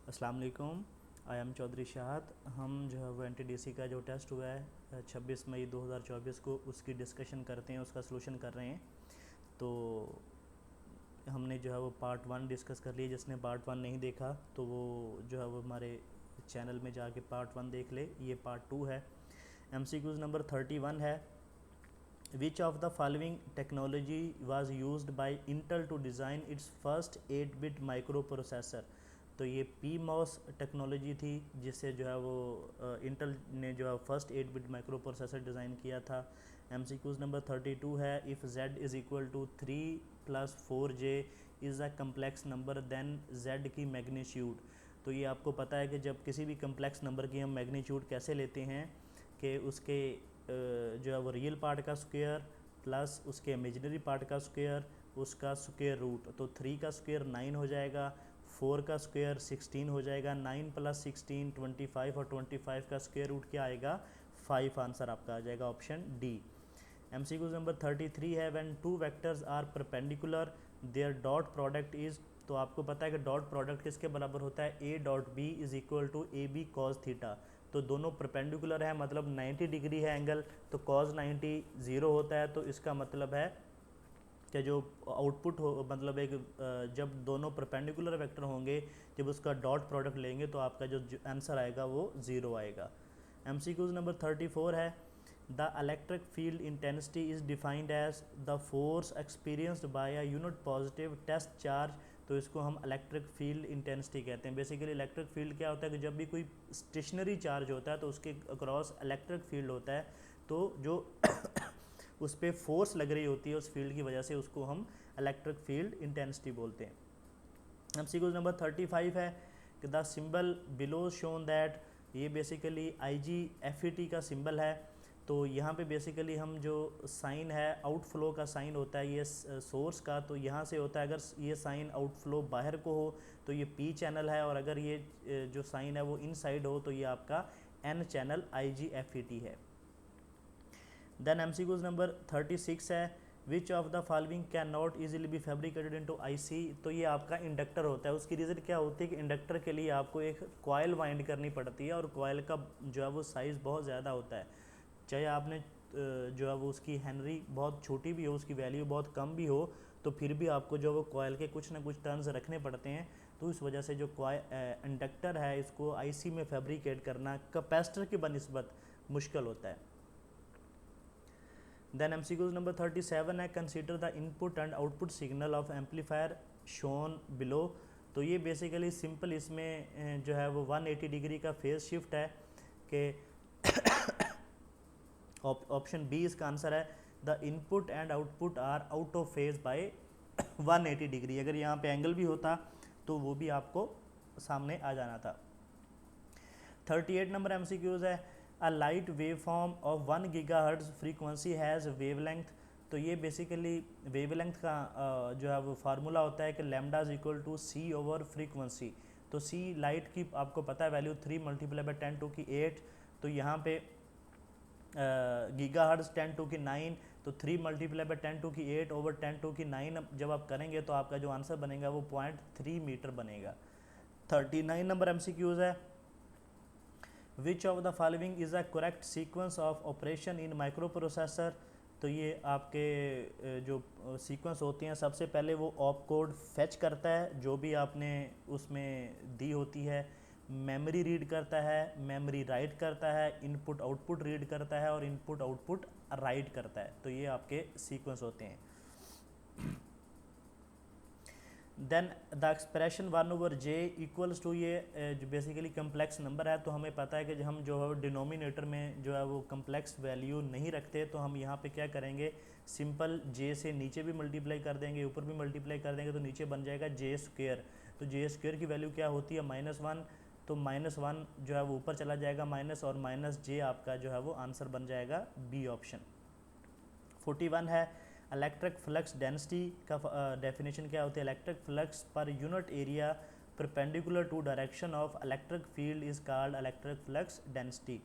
अस्सलाम वालेकुम। I am Chaudhary Shahad. हम जो है वो NTDC का जो टेस्ट हुआ है 26 मई 2024 को, उसकी डिस्कशन करते हैं, उसका सलूशन कर रहे हैं। तो हमने जो है वो पार्ट 1 डिस्कस कर लिया। जिसने पार्ट 1 नहीं देखा तो वो जो है वो हमारे चैनल में जाके पार्ट 1 देख ले। ये पार्ट 2 है। MCQs नंबर 31 है। Which of the following technology was used by Intel to design its first 8-बिट माइक्रो प्रोसेसर। तो ये PMOS टेक्नोलॉजी थी जिससे जो है वो इंटेल ने जो है फर्स्ट 8-बिट माइक्रो प्रोसेसर डिज़ाइन किया था। MCQs नंबर 32 है। If Z is equal to 3 + 4J is a complex number then Z की मैग्नीट्यूड। तो ये आपको पता है कि जब किसी भी कम्प्लेक्स नंबर की हम मैग्नीट्यूड कैसे लेते हैं कि उसके जो है वो रियल पार्ट का स्क्वायर प्लस उसके इमेजिनरी पार्ट का स्क्वायर, उसका स्क्वायर रूट। तो 3 का स्क्वायर 9 हो जाएगा, 4 का स्क्वायर 16 हो जाएगा, 9 + 16 25 और 25 का स्क्वायर रूट क्या आएगा 5। आंसर आपका आ जाएगा ऑप्शन डी। MCQ नंबर 33 है। When two vectors are perpendicular their dot product is. तो आपको पता है कि डॉट प्रोडक्ट किसके बराबर होता है, A.B is equal to AB cos theta. तो दोनों परपेंडिकुलर है, मतलब 90 डिग्री है एंगल, तो cos 90 0 होता है। तो इसका मतलब है कि जो आउटपुट हो, मतलब एक जब दोनों परपेंडिकुलर वेक्टर होंगे, जब उसका डॉट प्रोडक्ट लेंगे तो आपका जो आंसर आएगा वो 0 आएगा। MCQ नंबर 34 है। The electric field intensity is defined as the force experienced by a unit positive test charge. तो इसको हम इलेक्ट्रिक फील्ड इंटेंसिटी कहते हैं। बेसिकली इलेक्ट्रिक फील्ड क्या होता है कि जब भी कोई स्टेशनरी चार्ज होता है तो उसके अक्रॉस इलेक्ट्रिक फील्ड होता है, तो जो उस पर फोर्स लग रही होती है उस फील्ड की वजह से, उसको हम इलेक्ट्रिक फील्ड इंटेंसिटी बोलते हैं। MCQ नंबर 35 है कि the symbol below shown that. ये बेसिकली IGFET का सिंबल है। तो यहाँ पे बेसिकली हम जो साइन है आउटफ्लो का साइन होता है ये सोर्स का, तो यहाँ से होता है। अगर ये साइन आउटफ्लो बाहर को हो तो ये P चैनल है, और अगर ये जो साइन है वो इनसाइड हो तो ये आपका N चैनल IGFET है। देन MCQs नंबर 36 है। Which of the following can not easily B fabricated into IC। तो ये आपका इंडक्टर होता है। उसकी रीज़न क्या होती है कि इंडक्टर के लिए आपको एक कॉयल वाइंड करनी पड़ती है, और कॉयल का जो है वो साइज़ बहुत ज़्यादा होता है। चाहे आपने जो है वो उसकी हेनरी बहुत छोटी भी हो, उसकी वैल्यू बहुत कम भी हो, तो फिर भी आपको जो वो कॉयल के कुछ ना कुछ टर्न्स रखने पड़ते हैं। तो इस वजह से जो इंडक्टर है इसको IC में फैब्रिकेट करना कैपेसिटर की बनिस्बत मुश्किल होता है। देन MCQs नंबर 37 है। Consider the input and output signal of amplifier shown below. तो ये बेसिकली सिंपल इसमें जो है वो 180 डिग्री का फेज शिफ्ट है कि ऑप्शन बी इसका आंसर है। The input and output are out of phase by 180 degree. अगर यहाँ पे एंगल भी होता तो वो भी आपको सामने आ जाना था। 38 नंबर MCQs है। A light wave form of 1 GHz frequency has wavelength. तो ये बेसिकली वेवलेंथ का जो है वो फार्मूला होता है कि लैम्डा इज इक्वल टू C/फ्रीक्वेंसी। तो C लाइट की आपको पता है वैल्यू 3 × 10⁸ तो यहाँ पे GHz 10⁹ तो 3 × 10⁸ 10⁹ जब आप करेंगे तो आपका जो आंसर बनेगा वो 0.3 मीटर बनेगा। 39 नंबर MCQs है। Which of the following is a correct sequence of operation in micro processor. तो ये आपके जो सीक्वेंस होती हैं, सबसे पहले वो ऑप कोड फेच करता है जो भी आपने उसमें दी होती है, मेमोरी रीड करता है, मेमोरी राइट करता है, इनपुट आउटपुट रीड करता है और इनपुट आउटपुट राइट करता है। तो ये आपके सीक्वेंस होते हैं। Then the expression 1/j equals to, ये जो बेसिकली कम्प्लेक्स नंबर है, तो हमें पता है कि हम जो है डिनोमिनेटर में जो है वो कम्प्लेक्स वैल्यू नहीं रखते, तो हम यहाँ पे क्या करेंगे, सिंपल j से नीचे भी मल्टीप्लाई कर देंगे, ऊपर भी मल्टीप्लाई कर देंगे, तो नीचे बन जाएगा j²। तो j² की वैल्यू क्या होती है -1, तो -1 जो है वो ऊपर चला जाएगा माइनस, और -j आपका जो है वो आंसर बन जाएगा बी ऑप्शन। 41 है। इलेक्ट्रिक फ्लक्स डेंसिटी का डेफिनेशन क्या होती है, electric flux per unit area perpendicular to direction of electric field is called electric flux density.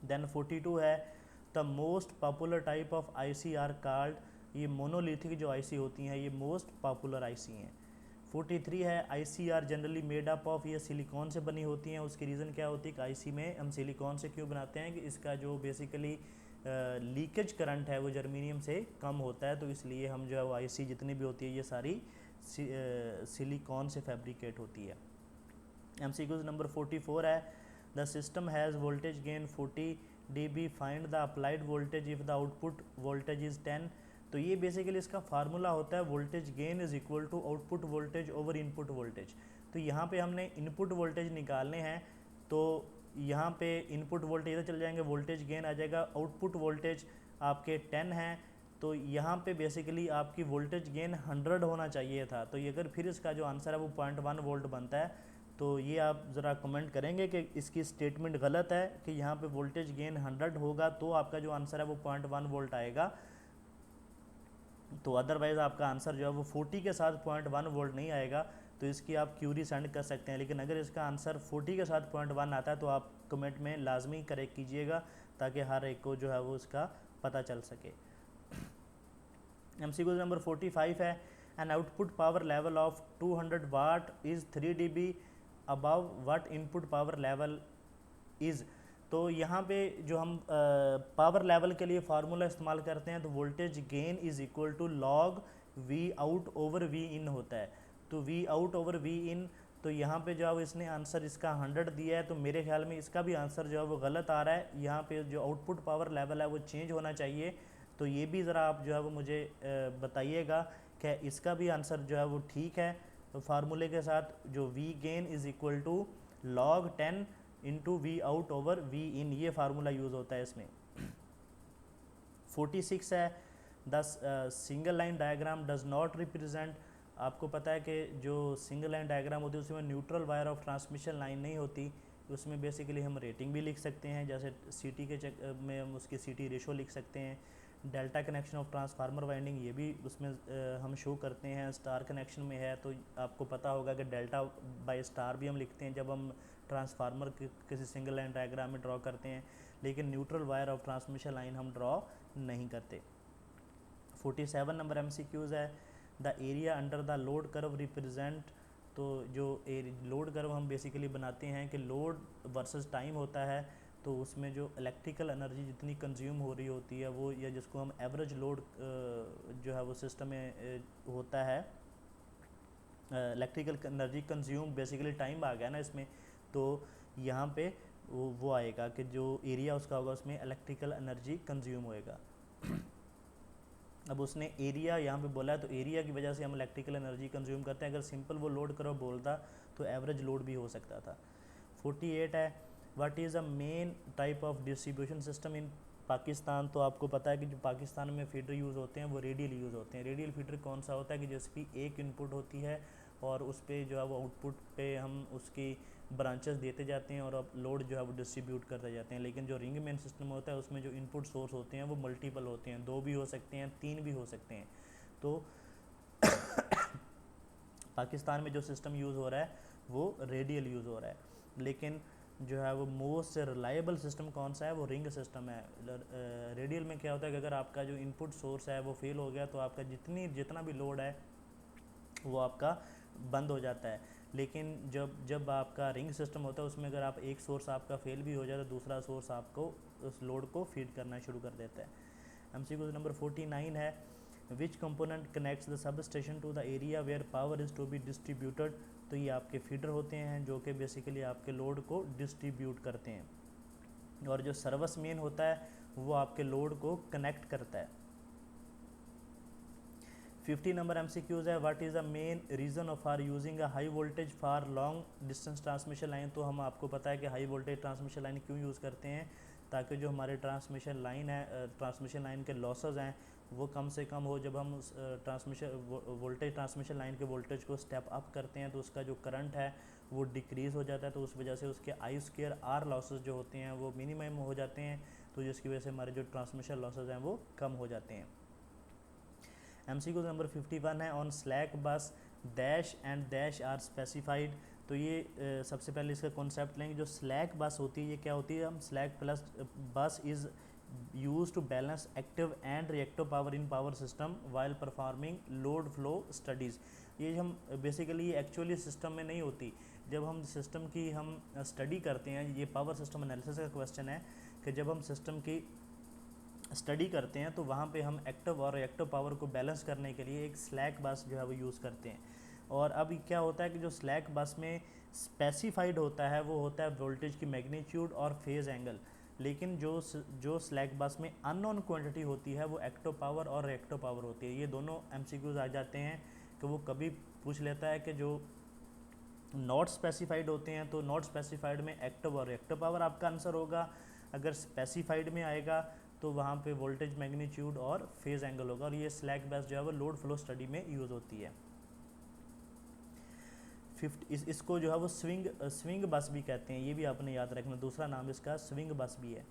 Then 42 है। The most popular type of IC are called. ये monolithic जो IC होती हैं ये मोस्ट पॉपुलर IC हैं। 43 है IC are generally made up of, ये silicon से बनी होती हैं। उसकी रीज़न क्या होती है कि IC में हम सिलिकॉन से क्यों बनाते हैं कि इसका जो बेसिकली लीकेज करंट है वो जर्मेनियम से कम होता है, तो इसलिए हम जो है वो IC जितनी भी होती है ये सारी सिलिकॉन से फैब्रिकेट होती है। MCQ नंबर 44 है the system has voltage gain 40 dB, find the applied voltage if the output voltage is 10। तो ये बेसिकली इसका फार्मूला होता है voltage gain is equal to output voltage over input voltage. तो यहाँ पे हमने इनपुट वोल्टेज निकालने हैं, तो यहाँ पे इनपुट वोल्टेज इधर चले जाएंगे, वोल्टेज गेन आ जाएगा, आउटपुट वोल्टेज आपके 10 हैं, तो यहाँ पे बेसिकली आपकी वोल्टेज गेन 100 होना चाहिए था। तो ये अगर फिर इसका जो आंसर है वो 0.1 वोल्ट बनता है, तो ये आप ज़रा कमेंट करेंगे कि इसकी स्टेटमेंट गलत है कि यहाँ पे वोल्टेज गेन 100 होगा तो आपका जो आंसर है वो 0.1 वोल्ट आएगा। तो अदरवाइज़ आपका आंसर जो है वो 40 के साथ 0.1 वोल्ट नहीं आएगा, तो इसकी आप क्यूरी सेंड कर सकते हैं। लेकिन अगर इसका आंसर 40 के साथ 0.1 आता है तो आप कमेंट में लाजमी करेक्ट कीजिएगा ताकि हर एक को जो है वो इसका पता चल सके। MCQ नंबर 45 है an output power level of 200 what is 3 dB above what input power level is. तो यहाँ पे जो हम पावर लेवल के लिए फार्मूला इस्तेमाल करते हैं तो voltage gain is equal to log V out over V in होता है। तो V out over V in, तो यहाँ पे जो है इसने आंसर इसका 100 दिया है, तो मेरे ख्याल में इसका भी आंसर जो है वो गलत आ रहा है। यहाँ पे जो आउटपुट पावर लेवल है वो चेंज होना चाहिए, तो ये भी ज़रा आप जो है वो मुझे बताइएगा कि इसका भी आंसर जो है वो ठीक है। तो फार्मूले के साथ जो V gain is equal to log 10 into V out over V in, ये फार्मूला यूज़ होता है इसमें। 46 है the single line diagram does not represent. आपको पता है कि जो सिंगल लाइन डायग्राम होती है उसमें neutral wire of transmission line नहीं होती, उसमें बेसिकली हम रेटिंग भी लिख सकते हैं, जैसे CT के में हम उसकी CT रेशो लिख सकते हैं। Delta connection of transformer winding ये भी उसमें हम शो करते हैं। स्टार कनेक्शन में है तो आपको पता होगा कि डेल्टा बाय स्टार भी हम लिखते हैं जब हम ट्रांसफार्मर किसी सिंगल लाइन डायग्राम में ड्रॉ करते हैं, लेकिन neutral wire of transmission line हम ड्रॉ नहीं करते। 47 नंबर MCQs है the area under the load curve represent. तो जो लोड कर्व हम बेसिकली बनाते हैं कि लोड वर्सेस टाइम होता है, तो उसमें जो इलेक्ट्रिकल एनर्जी जितनी कंज्यूम हो रही होती है वो, या जिसको हम एवरेज लोड जो है वो सिस्टम में होता है, electrical energy consume basically time आ गया ना इसमें, तो यहाँ पे वो आएगा कि जो एरिया उसका होगा उसमें इलेक्ट्रिकल एनर्जी कंज्यूम होएगा। अब उसने एरिया यहाँ पे बोला है, तो एरिया की वजह से हम इलेक्ट्रिकल एनर्जी कंज्यूम करते हैं। अगर सिंपल वो लोड करो बोलता तो एवरेज लोड भी हो सकता था। 48 है what is a main type of distribution system in Pakistan. तो आपको पता है कि जो पाकिस्तान में फीडर यूज़ होते हैं वो रेडियल यूज़ होते हैं। रेडियल फीडर कौन सा होता है कि जिसकी एक इनपुट होती है और उस पर जो है वो आउटपुट पे हम उसकी ब्रांचेस देते जाते हैं और अब लोड जो है वो डिस्ट्रीब्यूट करते जाते हैं। लेकिन जो रिंग मेन सिस्टम होता है उसमें जो इनपुट सोर्स होते हैं वो मल्टीपल होते हैं, 2 भी हो सकते हैं, 3 भी हो सकते हैं। तो पाकिस्तान में जो सिस्टम यूज़ हो रहा है वो रेडियल यूज़ हो रहा है, लेकिन जो है वो मोस्ट रिलायबल सिस्टम कौन सा है, वो रिंग सिस्टम है। रेडियल में क्या होता है कि अगर आपका जो इनपुट सोर्स है वो फेल हो गया तो आपका जितना भी लोड है वो आपका बंद हो जाता है। लेकिन जब आपका रिंग सिस्टम होता है उसमें अगर आप एक सोर्स आपका फेल भी हो जाए तो दूसरा सोर्स आपको उस लोड को फीड करना शुरू कर देता है। MCQ नंबर 49 है which component connects the substation to the area where power is to be distributed. तो ये आपके फीडर होते हैं जो कि बेसिकली आपके लोड को डिस्ट्रीब्यूट करते हैं, और जो सर्विस मेन होता है वो आपके लोड को कनेक्ट करता है। 50 नंबर MCQs है what is the main reason of are using a high voltage for long distance transmission line. तो हम आपको पता है कि हाई वोल्टेज ट्रांसमिशन लाइन क्यों यूज़ करते हैं, ताकि जो हमारे ट्रांसमिशन लाइन है, ट्रांसमिशन लाइन के लॉसेस हैं वो कम से कम हो। जब हम वोल्टेज ट्रांसमिशन लाइन के वोल्टेज को स्टेप अप करते हैं तो उसका जो करंट है वो डिक्रीज़ हो जाता है, तो उस वजह से उसके I2R लॉसेस जो होते हैं वो मिनिमम हो जाते हैं, तो जिसकी वजह से हमारे जो ट्रांसमिशन लॉसेस हैं वो कम हो जाते हैं। MCQ नंबर 51 है on slack bus dash and dash are specified. तो ये सबसे पहले इसका कॉन्सेप्ट लेंगे। जो स्लैक बस होती है ये क्या होती है, हम slack plus bus is use to balance active and reactive power in power system while performing load flow studies. ये हम बेसिकली एक्चुअली सिस्टम में नहीं होती। जब हम सिस्टम की हम स्टडी करते हैं, ये पावर सिस्टम एनालिसिस का क्वेश्चन है कि जब हम सिस्टम की स्टडी करते हैं तो वहाँ पे हम एक्टिव और रिएक्टिव पावर को बैलेंस करने के लिए एक स्लैक बस जो है वो यूज़ करते हैं। और अब क्या होता है कि जो स्लैक बस में स्पेसिफाइड होता है वो होता है वोल्टेज की मैग्नीट्यूड और फेज़ एंगल, लेकिन जो स्लैक बस में अननोन क्वांटिटी होती है वो एक्टिव पावर और रिएक्टिव पावर होती है। ये दोनों एमसीक्यूज आ जाते हैं कि वो कभी पूछ लेता है कि जो नॉट स्पेसिफाइड होते हैं तो नॉट स्पेसिफाइड में एक्टिव और रिएक्टिव पावर आपका आंसर होगा, अगर स्पेसिफाइड में आएगा तो वहाँ पे वोल्टेज मैग्नीट्यूड और फेज़ एंगल होगा। और ये स्लैक बस जो है वो लोड फ्लो स्टडी में यूज़ होती है। इसको जो है वो स्विंग बस भी कहते हैं, ये भी आपने याद रखना, दूसरा नाम इसका स्विंग बस भी है।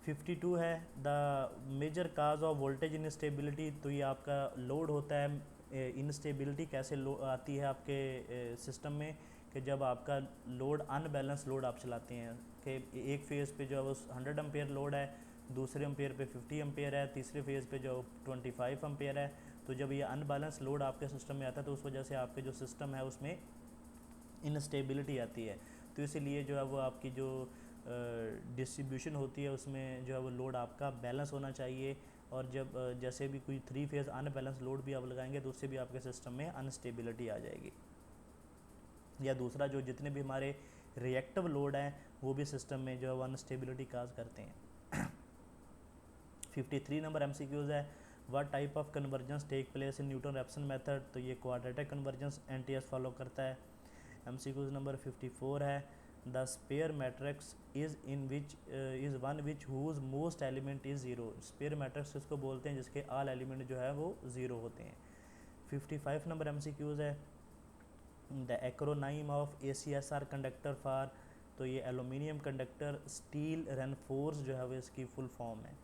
52 है the major cause of voltage instability. तो ये आपका लोड होता है, इनस्टेबिलिटी कैसे आती है आपके सिस्टम में कि जब आपका लोड अनबैलेंस लोड आप चलाते हैं कि एक फेज़ पे जो है वो 100 एम्पेयर लोड है, दूसरे एम्पेयर पे 50 एम्पेयर है, तीसरे फेज़ पे जो 25 एम्पेयर है। तो जब ये अनबैलेंस लोड आपके सिस्टम में आता है तो उस वजह से आपके जो सिस्टम है उसमें इनस्टेबिलिटी आती है। तो इसीलिए जो है वो आपकी जो डिस्ट्रीब्यूशन होती है उसमें जो है वो लोड आपका बैलेंस होना चाहिए। और जब जैसे भी कोई 3 फेज़ अनबैलेंस लोड भी आप लगाएंगे तो उससे भी आपके सिस्टम में अनस्टेबिलिटी आ जाएगी। या दूसरा जो जितने भी हमारे रिएक्टिव लोड हैं वो भी सिस्टम में जो है वो अनस्टेबिलिटी काज करते हैं। 53 नंबर एमसीक्यूज़ है, what type of convergence take place in Newton Raphson method. तो ये क्वाड्रेटिक कन्वर्जेंस एनटीएस फॉलो करता है। एमसीक्यूज़ नंबर 54 है, the spare matrix is one which whose most element is zero. Spare matrix इसको बोलते हैं जिसके ऑल एलिमेंट जो है वो ज़ीरो होते हैं। 55 नंबर एमसीक्यूज़ है, the acronym of ACSR conductor for. तो ये एलुमिनियम कंडक्टर स्टील रेनफोर्स जो है वो इसकी फुल फॉर्म है।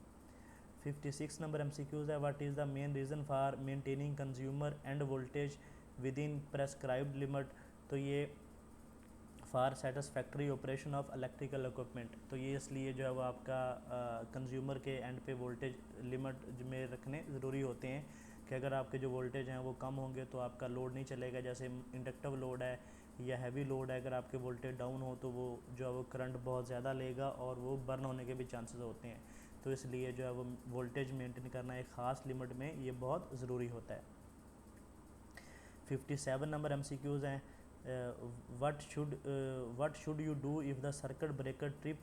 56 नंबर एमसीक्यूज़ है, what is the main reason for maintaining consumer end voltage with in prescribed limit. तो ये for satisfactory operation of electrical equipment. तो ये इसलिए जो है वो आपका कंज्यूमर के एंड पे वोल्टेज लिमिट में रखने ज़रूरी होते हैं कि अगर आपके जो वोल्टेज हैं वो कम होंगे तो आपका लोड नहीं चलेगा। जैसे इंडक्टिव लोड है या हैवी लोड है, अगर आपके वोल्टेज डाउन हो तो वो जो है वो करंट बहुत ज़्यादा लेगा और वो बर्न होने के भी चांसेस होते हैं। तो इसलिए जो है वो वोल्टेज मेंटेन करना एक ख़ास लिमिट में ये बहुत ज़रूरी होता है। 57 नंबर एमसीक्यूज़ हैं, what should you do if the circuit breaker trip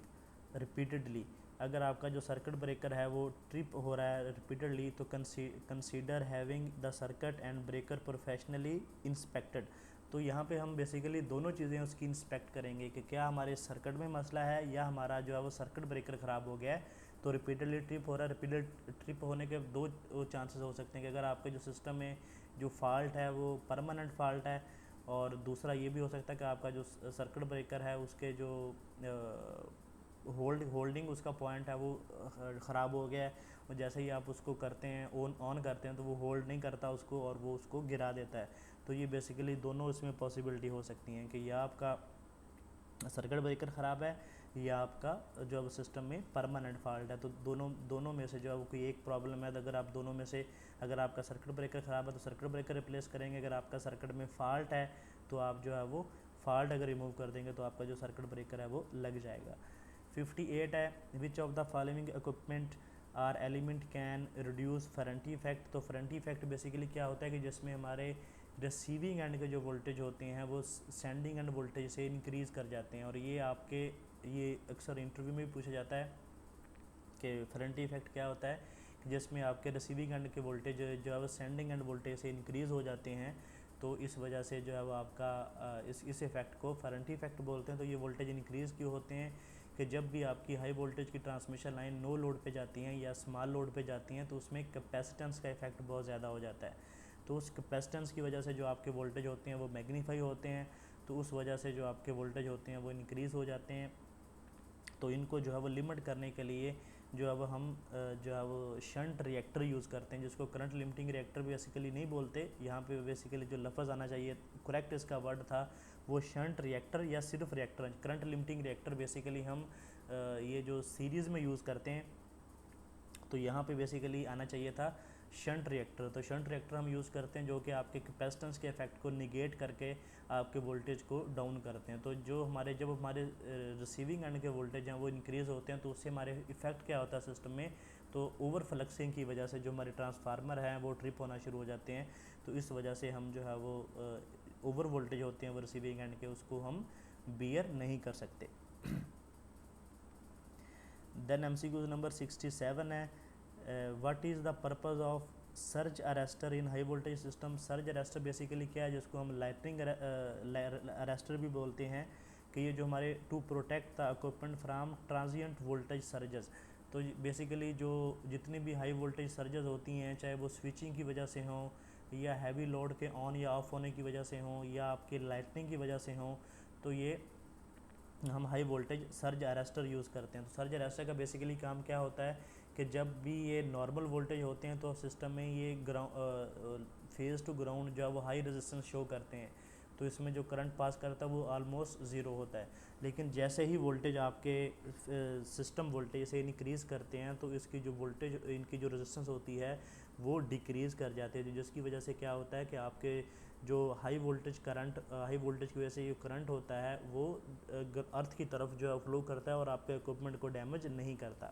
repeatedly. अगर आपका जो सर्किट ब्रेकर है वो ट्रिप हो रहा है रिपीटेडली तो consider having the circuit and breaker professionally inspected. तो यहाँ पे हम बेसिकली दोनों चीज़ें उसकी इंस्पेक्ट करेंगे कि क्या हमारे सर्किट में मसला है या हमारा जो है वो सर्किट ब्रेकर ख़राब हो गया है। तो रिपीटेडली ट्रिप हो रहा है, रिपीटेड ट्रिप होने के दो चांसेस हो सकते हैं कि अगर आपके जो सिस्टम में जो फॉल्ट है वो परमानेंट फॉल्ट है, और दूसरा ये भी हो सकता है कि आपका जो सर्किट ब्रेकर है उसके जो होल्डिंग उसका पॉइंट है वो ख़राब हो गया है, और जैसे ही आप उसको करते हैं ऑन करते हैं तो वो होल्ड नहीं करता उसको और वो उसको गिरा देता है। तो ये बेसिकली दोनों इसमें पॉसिबिलिटी हो सकती हैं कि या आपका सर्किट ब्रेकर ख़राब है या आपका जो है सिस्टम में परमानेंट फॉल्ट है। तो दोनों में से जो है वो कोई एक प्रॉब्लम है, तो अगर आप दोनों में से अगर आपका सर्किट ब्रेकर ख़राब है तो सर्किट ब्रेकर रिप्लेस करेंगे, अगर आपका सर्किट में फॉल्ट है तो आप जो है वो फॉल्ट अगर रिमूव कर देंगे तो आपका जो सर्किट ब्रेकर है वो लग जाएगा। 58 है, which of the following equipment are element can reduce Ferranti effect. तो फेरेंटी इफेक्ट बेसिकली क्या होता है कि जिसमें हमारे रिसीविंग एंड के जो वोल्टेज होते हैं वो सेंडिंग एंड वोल्टेज से इंक्रीज़ कर जाते हैं। और ये अक्सर इंटरव्यू में भी पूछा जाता है कि फेरेंटी इफेक्ट क्या होता है, कि जिसमें आपके रिसीविंग एंड के वोल्टेज जो है वो सेंडिंग एंड वोल्टेज से इंक्रीज़ हो जाते हैं। तो इस वजह से जो है वो आपका इस इफ़ेक्ट को फेरेंटी इफेक्ट बोलते हैं। तो ये वोल्टेज इंक्रीज़ क्यों होते हैं कि जब भी आपकी हाई वोल्टेज की ट्रांसमिशन लाइन नो लोड पे जाती हैं या स्मॉल लोड पे जाती हैं तो उसमें कैपेसिटेंस का इफेक्ट बहुत ज़्यादा हो जाता है। तो उस कैपेसिटेंस की वजह से जो आपके वोल्टेज होते हैं वो मैग्नीफाई होते हैं, तो उस वजह से जो आपके वोल्टेज होते हैं वो इंक्रीज़ हो जाते हैं। तो इनको जो है वो लिमिट करने के लिए जो है वो हम जो है वो शंट रिएक्टर यूज़ करते हैं, जिसको करंट लिमिटिंग रिएक्टर बेसिकली नहीं बोलते। यहाँ पे बेसिकली जो लफ्ज़ आना चाहिए करेक्ट इसका वर्ड था वो शंट रिएक्टर या सिर्फ reactor. Current limiting reactor basically हम ये जो सीरीज़ में यूज़ करते हैं तो यहाँ पे बेसिकली आना चाहिए था शंट रिएक्टर। तो शंट रिएक्टर हम यूज़ करते हैं जो कि आपके कैपेसिटेंस के इफेक्ट को निगेट करके आपके वोल्टेज को डाउन करते हैं। तो जो हमारे जब हमारे रिसीविंग एंड के वोल्टेज हैं वो इंक्रीज़ होते हैं तो उससे हमारे इफेक्ट क्या होता है सिस्टम में, तो ओवर फ्लक्सिंग की वजह से जो हमारे ट्रांसफार्मर हैं वो ट्रिप होना शुरू हो जाते हैं। तो इस वजह से हम जो है वो ओवर वोल्टेज होते हैं वो रिसीविंग एंड के, उसको हम बियर नहीं कर सकते। देन MCQ नंबर 67 है, what is the purpose of surge arrester in high voltage system. Surge arrester basically क्या है, जिसको हम लाइटनिंग अरेस्टर भी बोलते हैं, कि ये जो हमारे to protect the equipment from transient voltage surges. तो बेसिकली जो जितनी भी हाई वोल्टेज सर्जेस होती हैं, चाहे वो स्विचिंग की वजह से हों या हैवी लोड के ऑन या ऑफ होने की वजह से हों या आपके लाइटनिंग की वजह से हों, तो ये हम high voltage surge arrester use करते हैं। तो सर्ज अरेस्टर का बेसिकली काम क्या होता है कि जब भी ये नॉर्मल वोल्टेज होते हैं तो सिस्टम में ये फेज़ टू ग्राउंड जो है वो हाई रेजिस्टेंस शो करते हैं, तो इसमें जो करंट पास करता है वो ऑलमोस्ट ज़ीरो होता है। लेकिन जैसे ही वोल्टेज आपके सिस्टम वोल्टेज से इंक्रीज़ करते हैं तो इसकी जो वोल्टेज इनकी जो रेजिस्टेंस होती है वो डिक्रीज़ कर जाती है, जिसकी वजह से क्या होता है कि आपके जो हाई वोल्टेज की वजह से जो करंट होता है वो अर्थ की तरफ जो है फ्लो करता है और आपके इक्विपमेंट को डैमेज नहीं करता।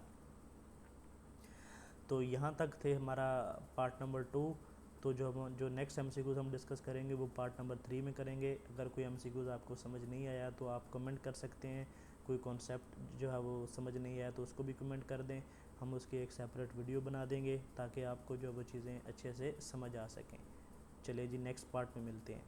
तो यहाँ तक थे हमारा पार्ट नंबर 2। तो जो नेक्स्ट MCQs हम डिस्कस करेंगे वो पार्ट नंबर 3 में करेंगे। अगर कोई MCQs आपको समझ नहीं आया तो आप कमेंट कर सकते हैं, कोई कॉन्सेप्ट जो है वो समझ नहीं आया तो उसको भी कमेंट कर दें, हम उसकी एक सेपरेट वीडियो बना देंगे ताकि आपको जो वो चीज़ें अच्छे से समझ आ सकें। चलिए जी, नेक्स्ट पार्ट में मिलते हैं।